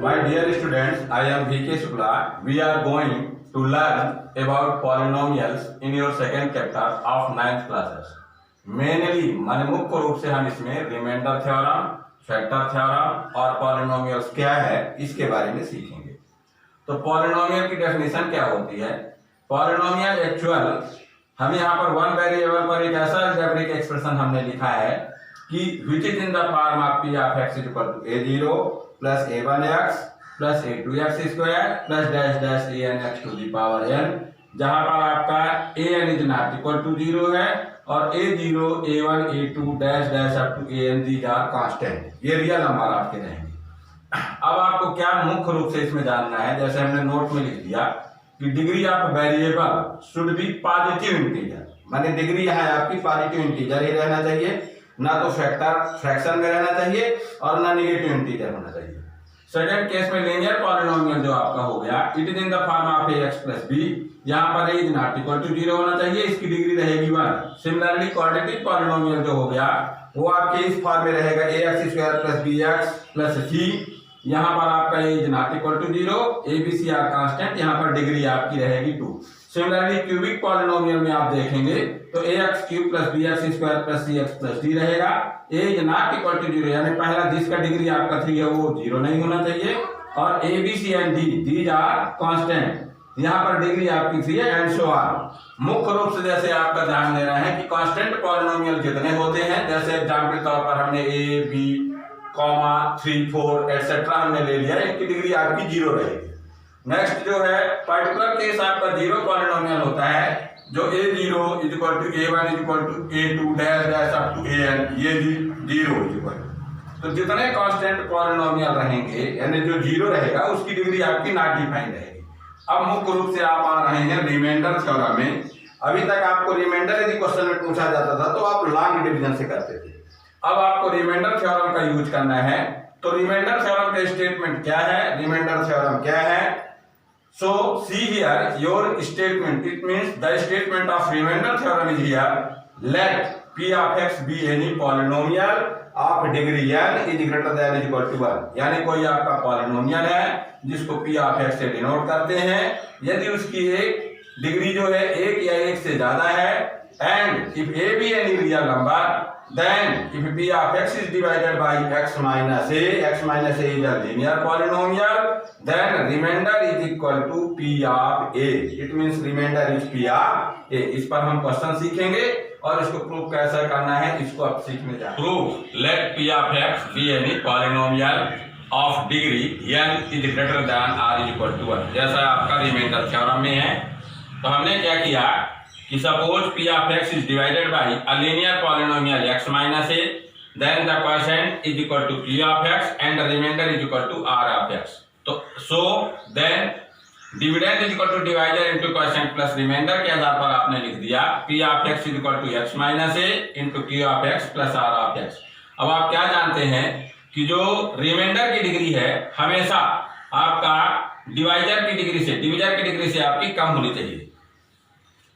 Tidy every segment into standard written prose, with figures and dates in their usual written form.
My dear students, I am V.K. Shukla. We are going to learn about polynomials in your second chapter of 9th classes. Mainly, माने मुख्य रूप से हम इसमें remainder theorem, factor theorem और polynomials क्या है इसके बारे में सीखेंगे। तो पॉलिनोमियल की डेफिनेशन क्या होती है? पॉलिनोमियल एक्चुअल हम यहाँ पर वन वेरिएबल पर एक ऐसा अलजेब्रिक एक्सप्रेशन हमने लिखा है कि which is in the form of p of x is equal to a0 plus a1x plus a2x square plus dash dash an x to the power n, जहां पर आपका an is not equal to 0 है और a0 a1 a2 dash dash up to an these are constant. ये real number आपके रहेंगे। अब आपको क्या मुख्य रूप से इसमें जानना है, जैसे हमने नोट में लिख दिया कि degree of variable should be positive integer, माने डिग्री यहाँ आपकी पॉजिटिव इंटीजर ही रहना चाहिए, ना तो फैक्टर फ्रैक्शन में रहना चाहिए और ना नेगेटिव इंटीजर होना चाहिए। सेकंड केस में लीनियर पॉलिनोमियल जो आपका हो गया, it is in the form of ax plus b, यहाँ पर a is not equal to 0 होना चाहिए, इसकी डिग्री रहेगी 1। सिमिलरली क्वाड्रेटिक पॉलिनोमियल जो हो गया वो आपके इस फॉर्म में रहेगा ax square plus bx plus c, यहाँ पर आपका a is not equal to 0, a b c are constant, यहाँ पर डिग्री आपकी रहेगी 2। सिमिलरली क्यूबिक पॉलिनोमियल में आप देखेंगे तो ax cube plus bx square plus cx plus d रहेगा, a is not equal to 0, यानी पहला जिसका डिग्री आपका 3 है वो 0 नहीं होना चाहिए, और a b c and d these are constant, यहाँ पर डिग्री आपकी 3 है एंड सो ऑन। मुख्य रूप से जैसे आपका ध्यान देना है कि कांस्टेंट पॉलिनोमियल कितने होते हैं, जैसे एग्जांपल के तौर पर हमने a b, 3 4 एटसेट्रा हमने ले लिया, इनकी डिग्री आपकी 0 रहेगी। नेक्स्ट जो है पर्टिकुलर केस आपका 0 पॉलिनोमियल होता है, जो a0 is equal to a1 is equal to a2 dash dash up to an, ये 0 इज इक्वल। तो जितने कांस्टेंट पॉलिनोमियल रहेंगे यानी जो 0 रहेगा उसकी डिग्री आपकी नॉट डिफाइंड रहेगी। अब मुख्य रूप से आप आ रहे हैं रिमाइंडर थ्योरम में। अभी तक आपको रिमाइंडर यदि क्वेश्चन में पूछा जाता था तो आप लॉन्ग डिवीजन से करते थे, अब आपको रिमाइंडर थ्योरम का यूज करना है। तो रिमाइंडर थ्योरम का स्टेटमेंट क्या है, रिमाइंडर थ्योरम क्या है? So see here your statement, it means the statement of remainder theorem is here, let p of x be any polynomial of degree n is greater than is equal to 1, यानी कोई आपका polynomial है जिसको p of x से denote करते हैं, यदि उसकी एक डिग्री जो है 1 या 1 से ज्यादा है, and if a be any real number, then if p of x is divided by x minus a is a linear polynomial, then remainder is equal to p of a, it means remainder is p of a। इस पर हम question सीखेंगे और इसको prove कैसे करना है इसको आप सीखने जाएंगे। Prove let p of x be any polynomial of degree n is greater than or is equal to 1, जैसा आपका रिमाइंडर थ्योरम में है। तो हमने क्या किया कि suppose p of x is divided by a linear polynomial x minus a, then the quotient is equal to p of x and the remainder is equal to r of x। तो so then dividend is equal to divisor into quotient plus remainder के आधार पर आपने लिख दिया p of x is equal to x minus a into q of x plus r of x। अब आप क्या जानते हैं कि जो रिमाइंडर की डिग्री है हमेशा आपका डिवाइजर की डिग्री से आपकी कम होनी चाहिए।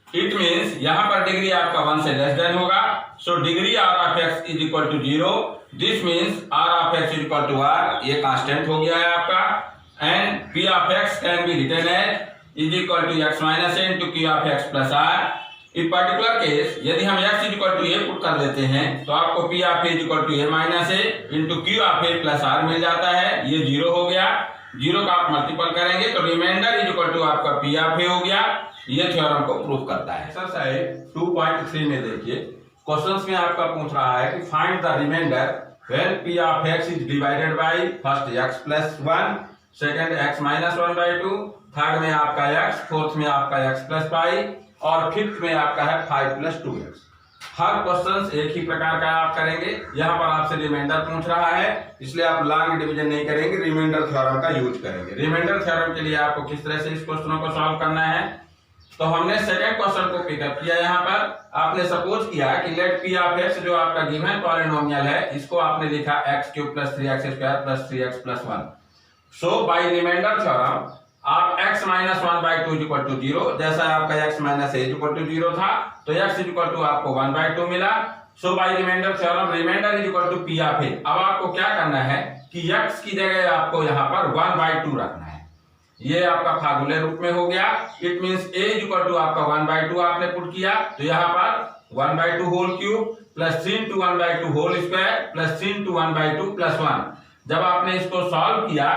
इट मीन्स यहाँ पर डिग्री आपका 1 से लेस देन होगा, so degree r of x is equal to 0, this means r of x is equal to r, ये कांस्टेंट हो गया है आपका, and p of x can be written as is equal to x minus a into q of x plus r। In particular case यदि हम x is equal to a put कर देते हैं तो आपको p of a is equal to a minus a into q of a plus r मिल जाता है, ये 0 हो गया, 0 का आप मल्टीपल करेंगे तो रिमाइंडर इज इक्वल टू आपका p of a हो गया। ये थ्योरम को प्रूव करता है। एक्सरसाइज 2.3 में देखिए, क्वेश्चंस में आपका पूछ रहा है कि find the remainder when p of x is divided by first x plus 1, second x minus 1 by 2, third में आपका x, फोर्थ में आपका x प्लस पाई और फिफ्थ में आपका है 5 प्लस 2x। हर क्वेश्चंस एक ही प्रकार का आप करेंगे। यहाँ पर आपसे रिमाइंडर पूछ रहा है इसलिए आप लॉन्ग डिवीजन नहीं करेंगे, रिमाइंडर थ्योरम का यूज करेंगे। रिमाइंडर थ्योरम के लिए आपको किस तरह से इस क्वेश्चनों को सॉल्व करना है, तो हमने सेकंड क्वेश्चन को पिकअप किया। यहाँ पर आपने सपोज किया कि लेट p of x जो आपका गिवन पॉलिनोमियल है इसको आपने लिखा x cube plus 3x square plus 3x plus 1। So by remainder theorem आप x minus 1 by 2 equal to 0, जैसा आपका x minus a equal to 0 था तो x इक्वल टू आपको 1 बाई 2 मिला। So by remainder theorem remainder is equal to P of A. अब आपको क्या करना है कि x की जगह आपको यहाँ पर 1/2 रखना है। ये आपका फार्मूले रूप में हो गया। It means a is equal to आपका 1/2 आपने पुट किया, तो यहाँ पर 1/2 whole cube plus 3 into 1/2 whole square plus 3 into 1/2 plus 1। जब आपने इसको सॉल्व किया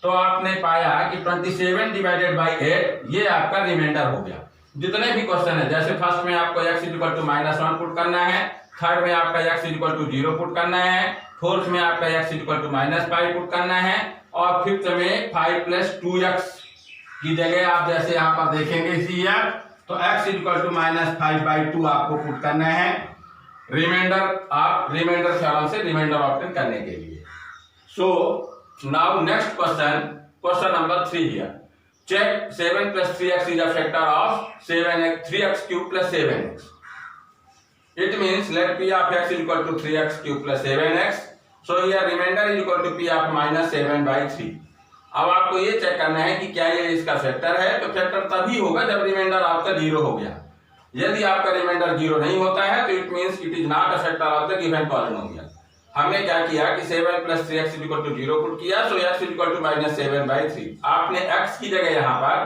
तो आपने पाया कि 27 डिवाइडेड बाई 8 ये आपका रिमाइंडर हो गया। जितने भी क्वेश्चन है, जैसे फर्स्ट में आपको x is equal to -1 put करना है, थर्ड में आपका x is equal to 0 put करना है, फोर्थ में आपका x is equal to -5 put करना है, और फिफ्थ में 5 + 2x की जगह आप जैसे यहाँ पर देखेंगे इसी ईयर, तो x इज इक्वल टू -5/2 आपको पुट करना है रिमाइंडर, आप रिमाइंडर थ्योरम से रिमाइंडर ऑब्टेन करने के लिए। So now next question number 3 here. Check 7 + 3x is a factor of 3x³ + 7x। It means let p of x is equal to 3x³ + 7x. So here remainder is equal to p of -7/3. अब आपको ये check करना है कि क्या ये इसका factor है, तो फैक्टर तभी होगा जब रिमाइंडर आपका 0 हो गया। यदि आपका रिमाइंडर 0 नहीं होता है तो it means it is not a factor of the given polynomial. हमने क्या किया कि 7 + 3x = 0 पुट किया, सो x = -7/3। आपने x की जगह यहाँ पर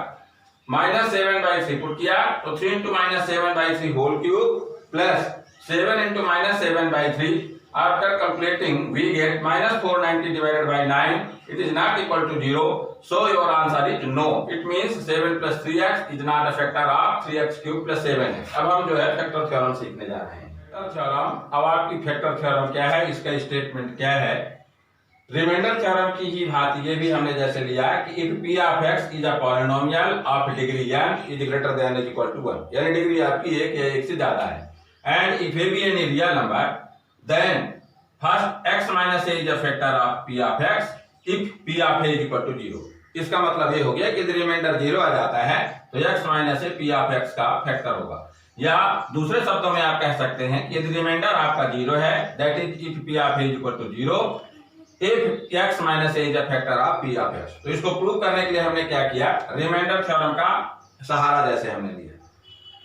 -7/3 पुट किया, तो 3 into -7/3 whole cube plus 7 into -7/3। After calculating, we get -490 divided by 9. It is not equal to 0. So your answer is no. It means 7 + 3x is not a factor of 3x³ + 7x. अब हम जो है factor theorem सीखने जा रहे हैं। Factor theorem, अब आपकी फैक्टर थ्योरम क्या है, इसका स्टेटमेंट क्या है। रिमाइंडर थ्योरम की ही भांति ये भी हमने जैसे लिया कि if p of x is a polynomial of degree n is greater than or equal to 1, यानी डिग्री आपकी 1 या 1 से ज्यादा है, and if a be any real number, then first x minus a is a factor of p of x if p of a is equal to 0। इसका मतलब ये हो गया कि यदि रिमाइंडर 0 आ जाता है तो x minus a p of x का फैक्टर होगा। या दूसरे शब्दों में आप कह सकते हैं कि यदि रिमाइंडर आपका 0 है, that is if p of a is equal to 0 if x minus a is a factor of p of x। तो इसको प्रूव करने के लिए हमने क्या किया, रिमाइंडर थ्योरम का सहारा जैसे हमने लिया।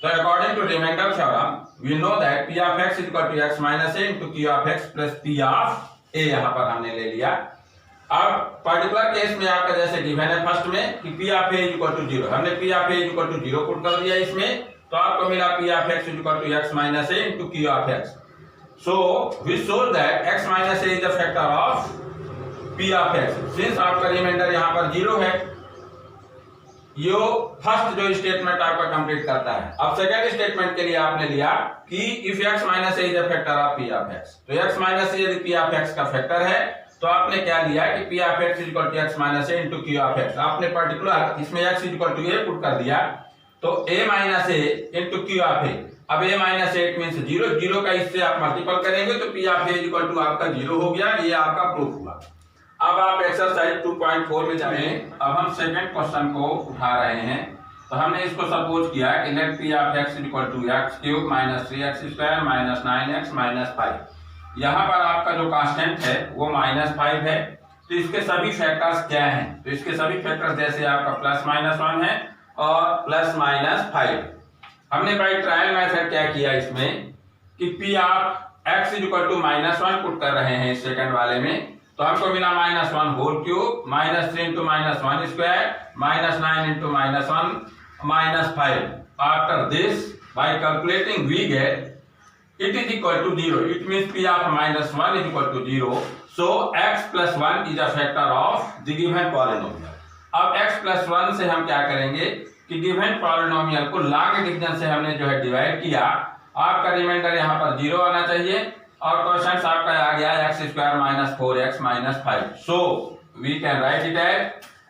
तो according to remainder theorem we know that p of x is equal to x minus a into q of x plus p of a, यहाँ पर हमने ले लिया। अब पर्टिकुलर केस में आपका जैसे गिवन है फर्स्ट में कि p of a is equal to 0, हमने p of a is equal to 0 put कर दिया इसमें, तो आपको मिला p of x is equal to x minus a into q of x। So we show that x minus a is a factor of p of x। Since आपका reminder यहाँ पर 0 है, यो फर्स्ट जो स्टेटमेंट आपका complete करता है। अब second statement के लिए आपने लिया कि if x minus a is a factor of p of x, तो x माइनस a यदि p of x का फैक्टर है तो आपने क्या लिया कि p of x is equal to x minus a into q of x। आपने पर्टिकुलर इसमें x is equal to a put कर दिया, तो a minus a into q of a। अब a minus a it means 0 का इससे आप multiple करेंगे तो p of a is equal to आपका 0 हो गया। ये आपका प्रूफ हुआ। अब आप एक्सरसाइज 2.4 में जाएं। अब हम सेकंड क्वेश्चन को उठा रहे हैं। तो हमने इसको सपोज किया कि late p of x = x³ - 3x² - 9x - 5। यहाँ पर आपका जो कांस्टेंट है वो -5 है। तो इसके सभी फैक्टर्स क्या हैं, तो इसके सभी फैक्टर्स जैसे आपका +-1 है और +-5। हमने बाई ट्रायल मेथड क्या किया इसमें कि p of x = -1 पुट कर रहे हैं इस सेकंड वाले में, तो हमको मिला -1 whole cube -3 into -1 square -9 into -1 -5। After this, by calculating, we get it is equal to 0. It means p of -1 is equal to 0. So x plus 1 is a factor of the given polynomial. अब x plus 1 से हम क्या करेंगे कि given polynomial को log division से हमने जो है डिवाइड किया। आपका रिमाइंडर यहाँ पर 0 आना चाहिए और क्वेश्चन आपका आ गया x² - 4x - 5। So we can write it as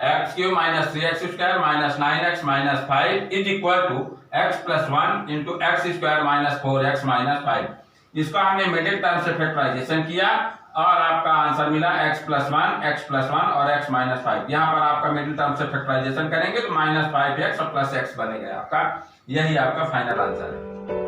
x³ - 3x² - 9x - 5 is equal to x plus 1 into x² - 4x - 5। इसका हमने मिडिल टर्म से फैक्टराइजेशन किया और आपका आंसर मिला x plus 1 और x - 5। यहाँ पर आपका मिडिल टर्म से फैक्टराइजेशन करेंगे तो -5x और +x बनेगा आपका। यही आपका फाइनल आंसर है।